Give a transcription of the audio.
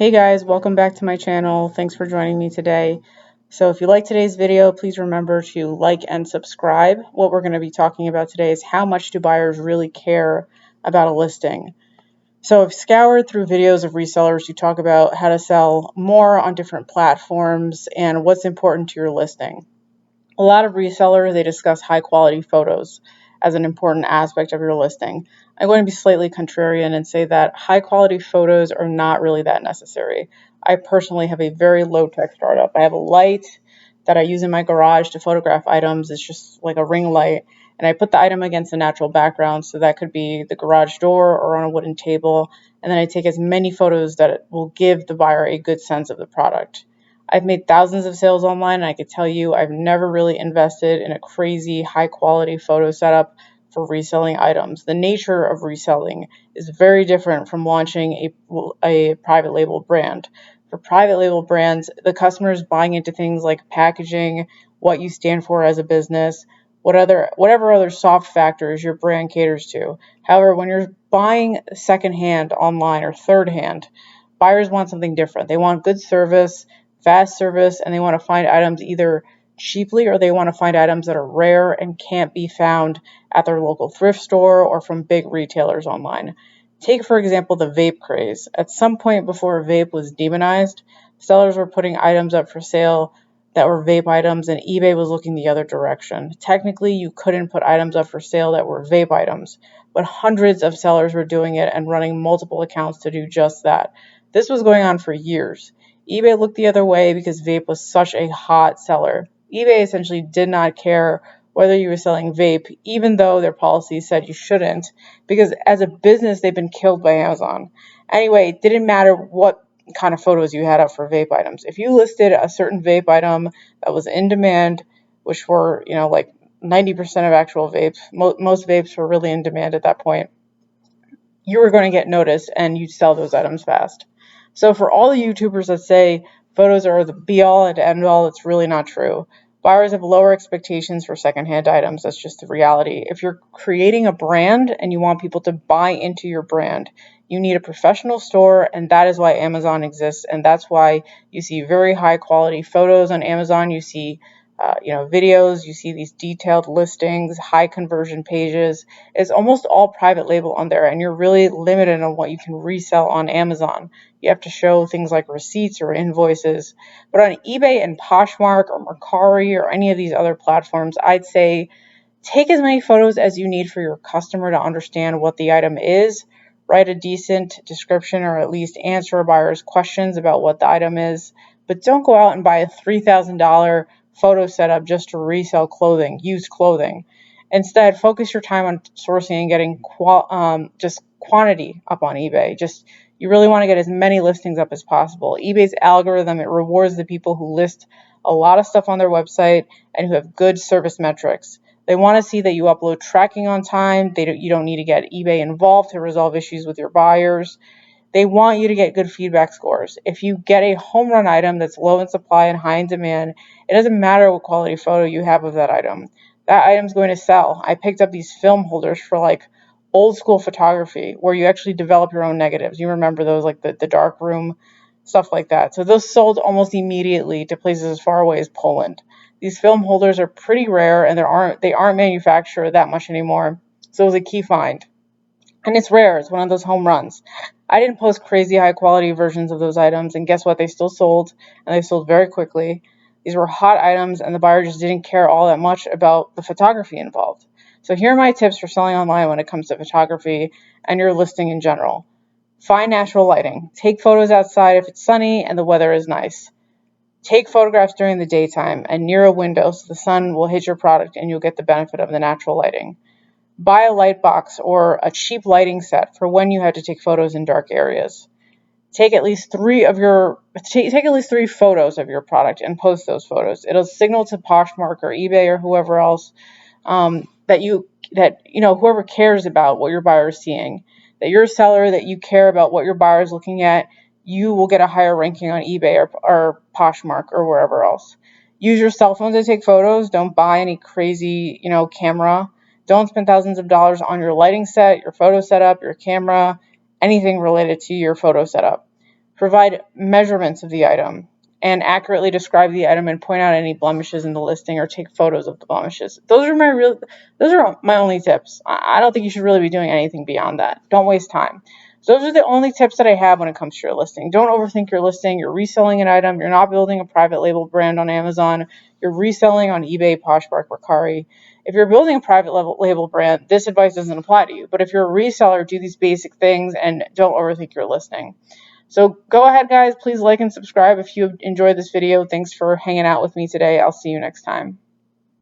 Hey guys, welcome back to my channel. Thanks for joining me today. So if you like today's video, please remember to like and subscribe. What we're going to be talking about today is how much do buyers really care about a listing. So I've scoured through videos of resellers who talk about how to sell more on different platforms and what's important to your listing. A lot of resellers, they discuss high quality photos as an important aspect of your listing. I'm going to be slightly contrarian and say that high quality photos are not really that necessary. I personally have a very low tech startup. I have a light that I use in my garage to photograph items. It's just like a ring light, and I put the item against a natural background, so that could be the garage door or on a wooden table, and then I take as many photos that it will give the buyer a good sense of the product. I've made thousands of sales online, and I could tell you I've never really invested in a crazy high quality photo setup for reselling items. The nature of reselling is very different from launching a private label brand. For private label brands, the customer is buying into things like packaging, what you stand for as a business, whatever other soft factors your brand caters to. However, when you're buying secondhand online or third hand, buyers want something different. They want good service, fast service, and they want to find items either cheaply or they want to find items that are rare and can't be found at their local thrift store or from big retailers online. Take, for example, the vape craze. At some point before vape was demonized, sellers were putting items up for sale that were vape items, and eBay was looking the other direction. Technically, you couldn't put items up for sale that were vape items, but hundreds of sellers were doing it and running multiple accounts to do just that. This was going on for years. eBay looked the other way because vape was such a hot seller. eBay essentially did not care whether you were selling vape, even though their policy said you shouldn't, because as a business, they've been killed by Amazon. Anyway, it didn't matter what kind of photos you had up for vape items. If you listed a certain vape item that was in demand, which were, like 90% of actual vapes, most vapes were really in demand at that point, you were going to get noticed and you'd sell those items fast. So for all the YouTubers that say photos are the be all and end all, it's really not true. Buyers have lower expectations for secondhand items. That's just the reality. If you're creating a brand and you want people to buy into your brand, you need a professional store, and that is why Amazon exists. And that's why you see very high quality photos on Amazon. You see videos, you see these detailed listings, high conversion pages. It's almost all private label on there, and you're really limited on what you can resell on Amazon. You have to show things like receipts or invoices. But on eBay and Poshmark or Mercari or any of these other platforms, I'd say take as many photos as you need for your customer to understand what the item is. Write a decent description or at least answer a buyer's questions about what the item is. But don't go out and buy a $3,000 photo setup just to resell clothing, used clothing. Instead, focus your time on sourcing and getting just quantity up on eBay. You really want to get as many listings up as possible. eBay's algorithm, it rewards the people who list a lot of stuff on their website and who have good service metrics. They want to see that you upload tracking on time. You don't need to get eBay involved to resolve issues with your buyers. They want you to get good feedback scores. If you get a home run item that's low in supply and high in demand, it doesn't matter what quality photo you have of that item. That item's going to sell. I picked up these film holders for like old school photography where you actually develop your own negatives. You remember those, like the dark room, stuff like that. So those sold almost immediately to places as far away as Poland. These film holders are pretty rare, and they aren't manufactured that much anymore. So it was a key find. And it's rare. It's one of those home runs. I didn't post crazy high quality versions of those items, and guess what? They still sold, and they sold very quickly. These were hot items, and the buyer just didn't care all that much about the photography involved. So here are my tips for selling online when it comes to photography and your listing in general. Find natural lighting. Take photos outside if it's sunny and the weather is nice. Take photographs during the daytime and near a window so the sun will hit your product and you'll get the benefit of the natural lighting. Buy a light box or a cheap lighting set for when you have to take photos in dark areas. Take at least three photos of your product and post those photos. It'll signal to Poshmark or eBay or whoever else whoever cares about what your buyer is seeing, that you're a seller, that you care about what your buyer is looking at. You will get a higher ranking on eBay or Poshmark or wherever else. Use your cell phone to take photos. Don't buy any crazy, camera. Don't spend thousands of dollars on your lighting set, your photo setup, your camera, anything related to your photo setup. Provide measurements of the item, and accurately describe the item and point out any blemishes in the listing or take photos of the blemishes. Those are my only tips. I don't think you should really be doing anything beyond that. Don't waste time. So those are the only tips that I have when it comes to your listing. Don't overthink your listing. You're reselling an item. You're not building a private label brand on Amazon. You're reselling on eBay, Poshmark, Mercari. If you're building a private label brand, this advice doesn't apply to you. But if you're a reseller, do these basic things and don't overthink your listing. So go ahead, guys. Please like and subscribe if you enjoyed this video. Thanks for hanging out with me today. I'll see you next time.